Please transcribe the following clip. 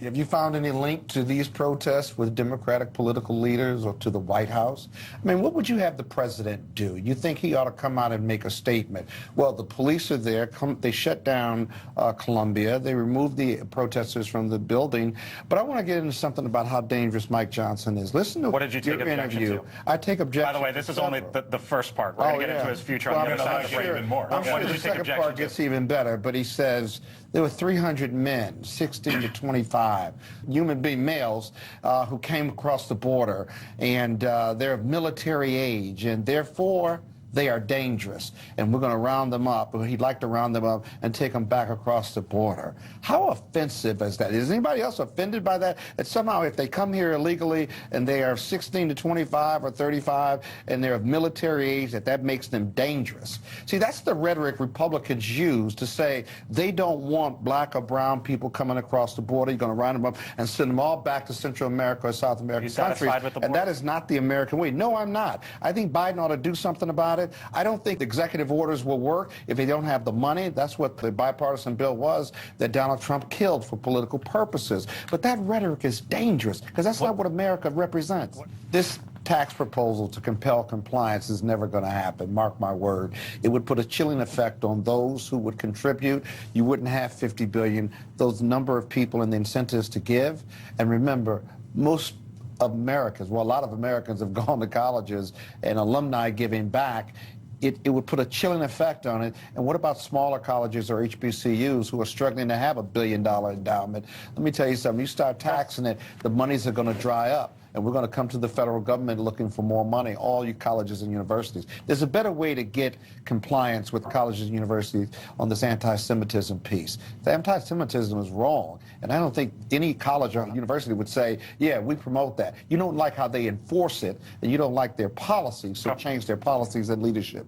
Have you found any link to these protests with Democratic political leaders or to the White House? I mean, what would you have the president do? You think he ought to come out and make a statement? Well, the police are there. They shut down Columbia. They removed the protesters from the building. But I want to get into something about how dangerous Mike Johnson is. Listen to what did you take your objection interview. to? I take objection. By the way, this is only the first part. We're going to get into his future on the other side of the break. Even more. I'm sure What did the you take second objection part to? gets even better, but he says there were 300 men, 16 to 25, human being males, who came across the border, and they're of military age, and therefore they are dangerous, and we're going to round them up, or he'd like to round them up and take them back across the border. How offensive is that? Is anybody else offended by that? That somehow if they come here illegally and they are 16 to 25 or 35 and they're of military age, that makes them dangerous. See, that's the rhetoric Republicans use to say they don't want black or brown people coming across the border. You're going to round them up and send them all back to Central America or South American countries. And that is not the American way. No, I'm not. I think Biden ought to do something about it. I don't think executive orders will work if they don't have the money. That's what the bipartisan bill was that Donald Trump killed for political purposes. But that rhetoric is dangerous because that's not what America represents. This tax proposal to compel compliance is never going to happen, mark my word. It would put a chilling effect on those who would contribute. You wouldn't have 50 billion, those number of people and the incentives to give. And remember, most Americans, well, a lot of Americans have gone to colleges and alumni giving back. It would put a chilling effect on it. And what about smaller colleges or HBCUs who are struggling to have $1 billion endowment? Let me tell you something. You start taxing it, the monies are going to dry up. And we're going to come to the federal government looking for more money, all you colleges and universities. There's a better way to get compliance with colleges and universities on this anti-Semitism piece. The anti-Semitism is wrong, and I don't think any college or university would say, yeah, we promote that. You don't like how they enforce it, and you don't like their policies, so change their policies and leadership.